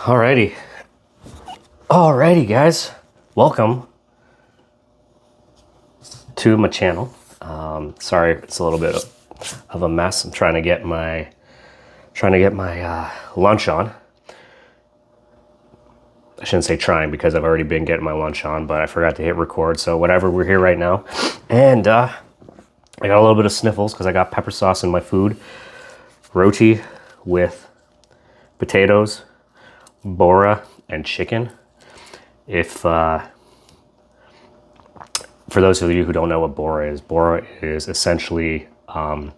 Alrighty. Alrighty, guys. Welcome to my channel. Sorry, it's a little bit of a mess. I'm trying to get my lunch on. I shouldn't say trying because I've already been getting my lunch on, but I forgot to hit record. So whatever, we're here right now. And I got a little bit of sniffles because I got pepper sauce in my food. Roti with potatoes, Bora, and chicken. If for those of you who don't know what Bora is essentially some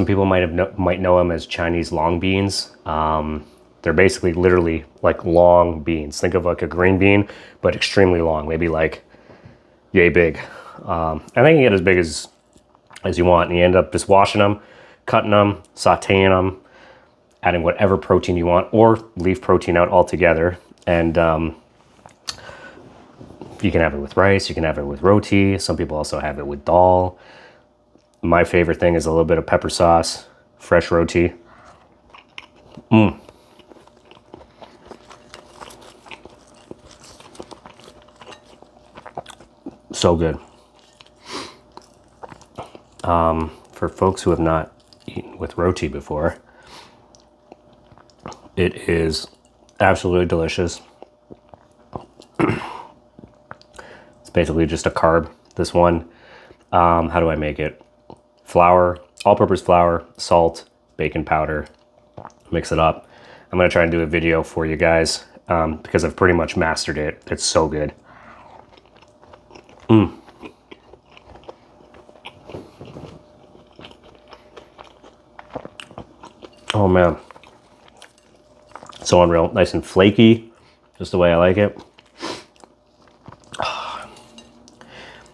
people might know them as Chinese long beans. They're basically literally like long beans. Think of like a green bean, but extremely long, maybe like yay big. And they can get as big as you want, and you end up just washing them, cutting them, sauteing them, adding whatever protein you want, or leave protein out altogether. And you can have it with rice, you can have it with roti. Some people also have it with dal. My favorite thing is a little bit of pepper sauce, fresh roti. So good. For folks who have not eaten with roti before, it is absolutely delicious. It's basically just a carb. This one, how do I make it? Flour, all-purpose flour, salt, baking powder, mix it up. I'm gonna try and do a video for you guys because I've pretty much mastered it. It's so good. Oh man, so unreal. Nice and flaky, just the way I like it.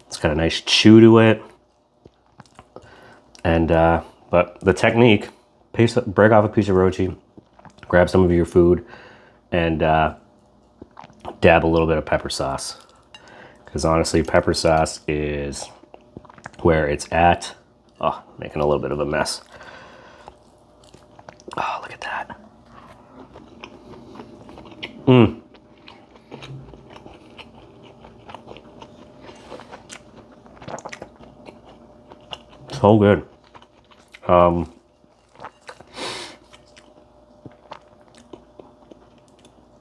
It's got a nice chew to it. And but the technique, break off a piece of roti, grab some of your food, and dab a little bit of pepper sauce. Because honestly, pepper sauce is where it's at. Oh, making a little bit of a mess. Oh, look at that. So good.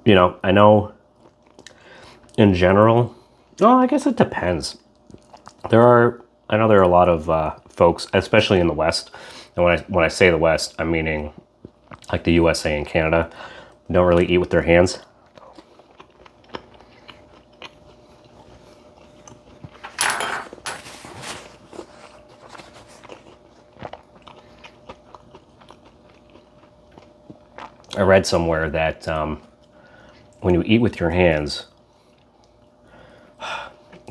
You know, I know in general, well, I guess it depends. I know there are a lot of folks, especially in the West, and when I say the West, I'm meaning like the USA and Canada, don't really eat with their hands. I read somewhere that when you eat with your hands,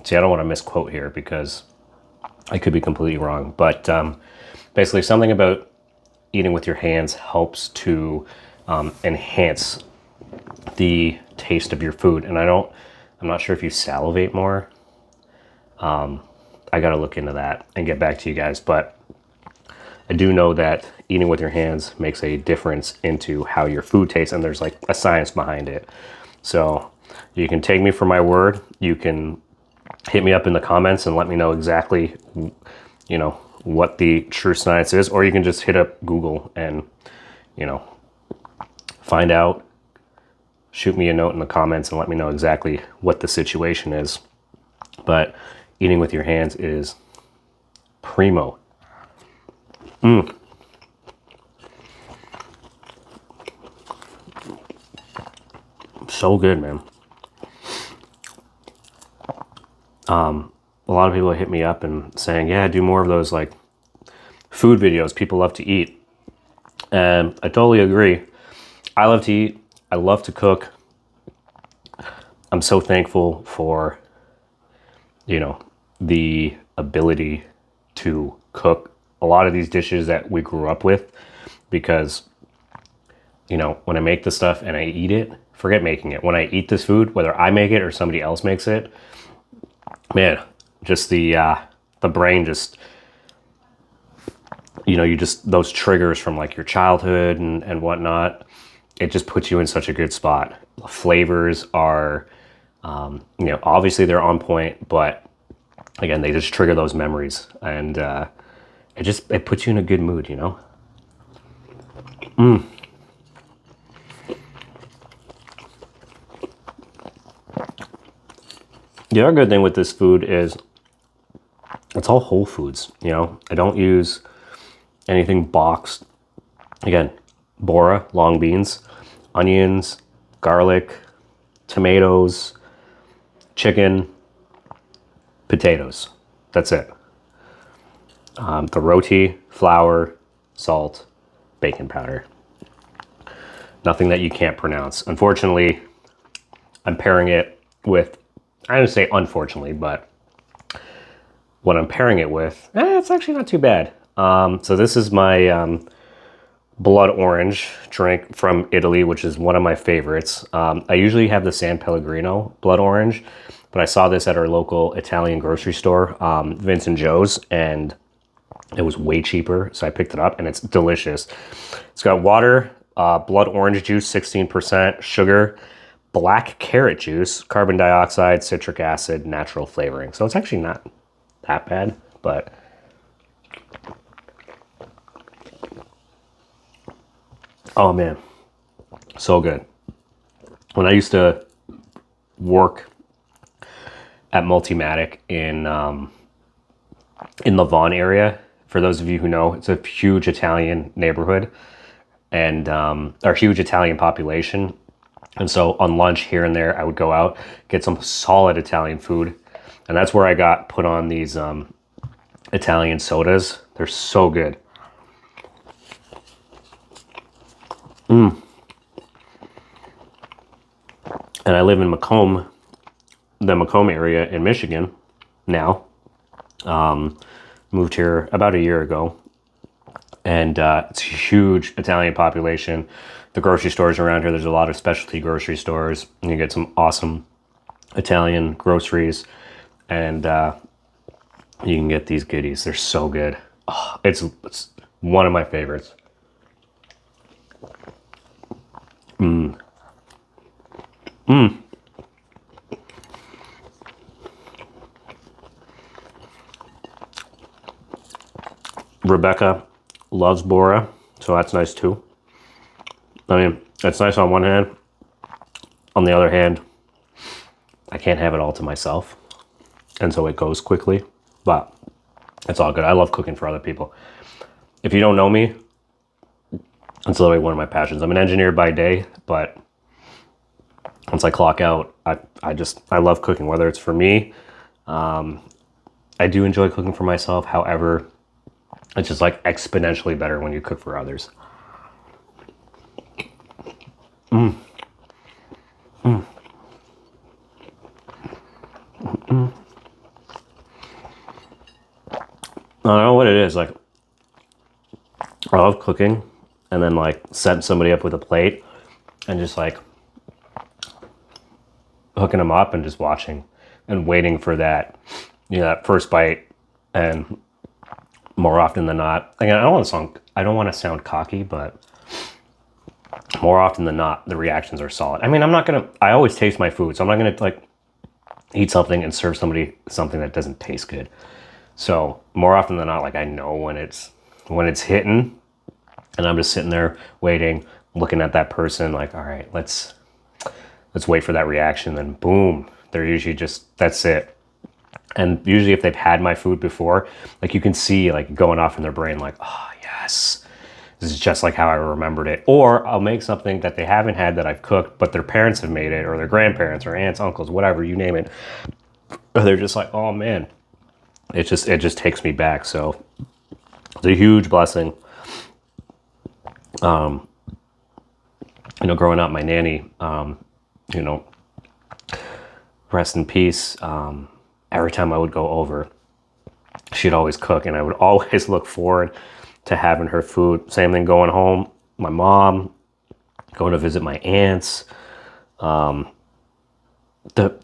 see, I don't want to misquote here because I could be completely wrong, but basically something about eating with your hands helps to enhance the taste of your food. And I'm not sure if you salivate more. I gotta look into that and get back to you guys, but I do know that eating with your hands makes a difference into how your food tastes, and there's like a science behind it. So you can take me for my word. You can hit me up in the comments and let me know exactly, you know, what the true science is, or you can just hit up Google and, you know, find out, shoot me a note in the comments and let me know exactly what the situation is. But eating with your hands is primo. So good, man. A lot of people hit me up and saying, yeah, do more of those like food videos. People love to eat. And I totally agree. I love to eat. I love to cook. I'm so thankful for, you know, the ability to cook a lot of these dishes that we grew up with, because, you know, when I make this stuff and I eat it, forget making it. When I eat this food, whether I make it or somebody else makes it, man, just the brain just, you know, you just, those triggers from like your childhood and whatnot, it just puts you in such a good spot. The flavors are, you know, obviously they're on point, but again, they just trigger those memories, and it puts you in a good mood, you know. The other good thing with this food is it's all whole foods, you know. I don't use anything boxed. Again, Bora, long beans, onions, garlic, tomatoes, chicken, potatoes. That's it. The roti, flour, salt, baking powder. Nothing that you can't pronounce. Unfortunately, I'm pairing it with, I don't say unfortunately, but what I'm pairing it with, it's actually not too bad. So this is my blood orange drink from Italy, which is one of my favorites. I usually have the San Pellegrino blood orange, but I saw this at our local Italian grocery store, Vince and Joe's, and it was way cheaper, so I picked it up, and it's delicious. It's got water, blood orange juice, 16%, sugar, black carrot juice, carbon dioxide, citric acid, natural flavoring. So it's actually not that bad, but oh man, so good. When I used to work at Multimatic in the Vaughan area, for those of you who know, it's a huge Italian neighborhood and or huge Italian population. And so on lunch here and there, I would go out, get some solid Italian food. And that's where I got put on these Italian sodas. They're so good. And I live in Macomb, the Macomb area in Michigan now. Moved here about a year ago. And it's a huge Italian population. The grocery stores around here, there's a lot of specialty grocery stores. And you get some awesome Italian groceries. And you can get these goodies. They're so good. Oh, it's one of my favorites. Rebecca loves Bora, so that's nice too. I mean, it's nice on one hand. On the other hand, I can't have it all to myself, and so it goes quickly, but it's all good. I love cooking for other people. If you don't know me, it's literally one of my passions. I'm an engineer by day, but once I clock out, I love cooking, whether it's for me. I do enjoy cooking for myself. However, it's just like exponentially better when you cook for others. I don't know what it is. Like, I love cooking and then like setting somebody up with a plate and just like hooking them up and just watching and waiting for that, you know, that first bite. And more often than not, again, I don't want to sound cocky, but more often than not, the reactions are solid. I mean, I always taste my food, so I'm not gonna like eat something and serve somebody something that doesn't taste good. So more often than not, like I know when it's hitting, and I'm just sitting there waiting, looking at that person, like, all right, let's wait for that reaction. Then boom, they're usually just, that's it. And usually if they've had my food before, like you can see like going off in their brain, like, oh yes, this is just like how I remembered it. Or I'll make something that they haven't had that I've cooked, but their parents have made it, or their grandparents or aunts, uncles, whatever, you name it. Or they're just like, oh man, it just takes me back. So it's a huge blessing. You know, growing up, my nanny, you know, rest in peace. Every time I would go over, she'd always cook, and I would always look forward to having her food. Same thing going home, my mom, going to visit my aunts. It's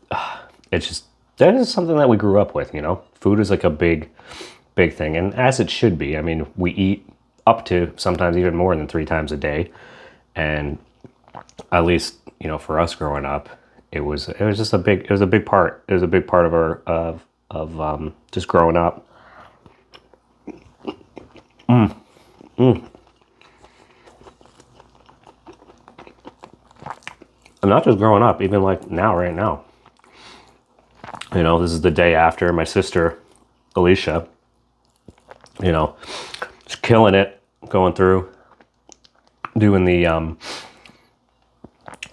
just, that is something that we grew up with, you know. Food is like a big thing, and as it should be. I mean, we eat up to sometimes even more than 3 times a day, and at least, you know, for us growing up, it was just a big, it was a big part. It was a big part of our, of just growing up. And not just growing up, even like now, right now. You know, this is the day after my sister, Alicia, you know, she's killing it, going through, doing the,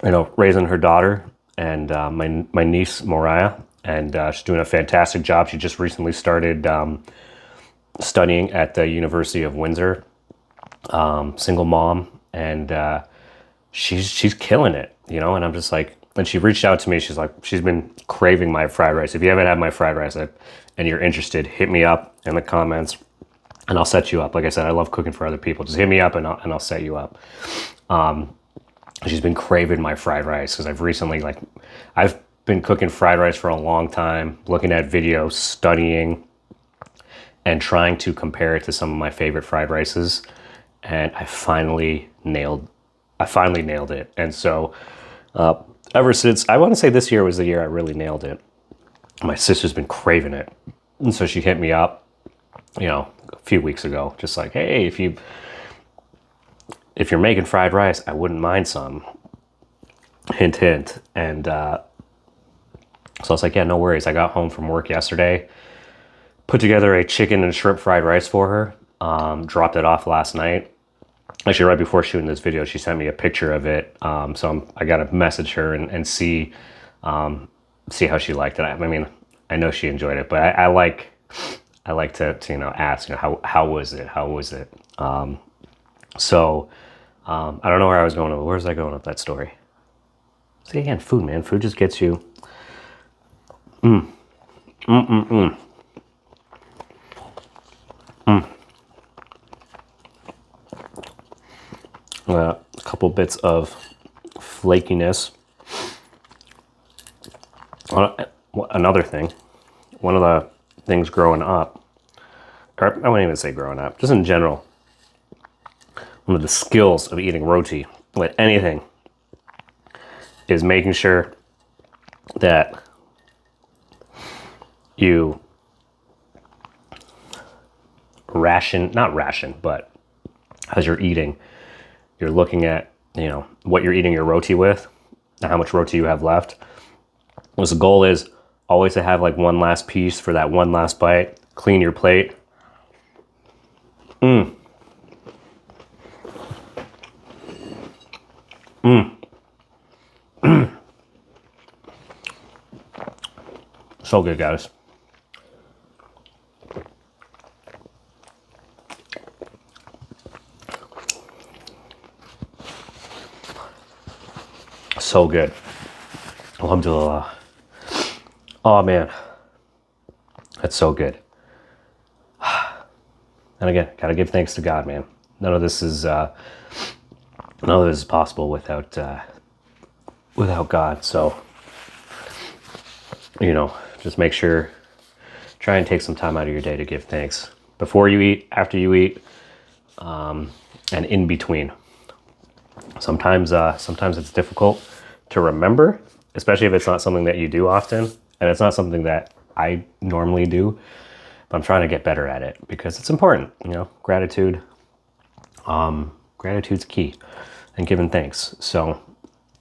you know, raising her daughter and my niece, Moriah, and she's doing a fantastic job. She just recently started studying at the University of Windsor, single mom, and she's killing it, you know. And I'm just like, and she reached out to me. She's like, she's been craving my fried rice. If you haven't had my fried rice and you're interested, hit me up in the comments, and I'll set you up. Like I said, I love cooking for other people. Just hit me up and I'll set you up. She's been craving my fried rice because I've recently, like, I've been cooking fried rice for a long time, looking at videos, studying, and trying to compare it to some of my favorite fried rices. And I finally nailed it. And so ever since, I want to say this year was the year I really nailed it. My sister's been craving it. And so she hit me up, you know, a few weeks ago, just like, hey, if you're making fried rice, I wouldn't mind some. Hint, hint. And so I was like, yeah, no worries. I got home from work yesterday, put together a chicken and shrimp fried rice for her, dropped it off last night. Actually, right before shooting this video, she sent me a picture of it. So I got to message her and see how she liked it. I mean, I know she enjoyed it, but I like to you know, ask, you know, how was it? How was it? So I don't know where I was going. Where's I going with that story? See, again, food, man. Food just gets you. A couple bits of flakiness. Another thing, one of the things growing up, or I wouldn't even say growing up, just in general, one of the skills of eating roti with anything is making sure that you not ration, but as you're eating, you're looking at, you know, what you're eating your roti with and how much roti you have left. The goal is always to have like one last piece for that one last bite. Clean your plate. So good, guys. So good. Alhamdulillah. Oh man, that's so good. And again, gotta give thanks to God, man. None of this is possible without God. So, you know, just make sure, try and take some time out of your day to give thanks before you eat, after you eat, and in between. Sometimes it's difficult to remember, especially if it's not something that you do often, and it's not something that I normally do, but I'm trying to get better at it because it's important, you know, gratitude. Gratitude's key, and giving thanks. So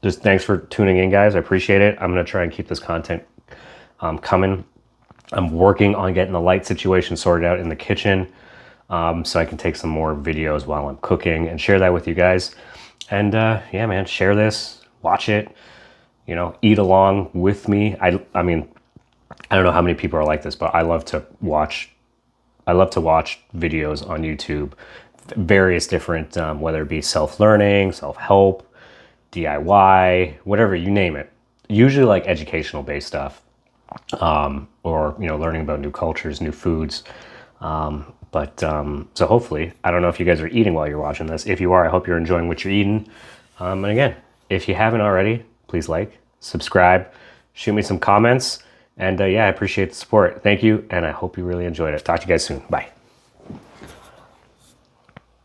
just thanks for tuning in, guys. I appreciate it. I'm going to try and keep this content coming. I'm working on getting the light situation sorted out in the kitchen, so I can take some more videos while I'm cooking and share that with you guys. And yeah, man, share this, watch it, you know, eat along with me. I mean, I don't know how many people are like this, but I love to watch videos on YouTube, various different, whether it be self-learning, self-help, DIY, whatever, you name it. Usually like educational based stuff, or, you know, learning about new cultures, new foods. So hopefully, I don't know if you guys are eating while you're watching this. If you are, I hope you're enjoying what you're eating. And again, if you haven't already, please like, subscribe, shoot me some comments. And yeah, I appreciate the support. Thank you. And I hope you really enjoyed it. Talk to you guys soon. Bye.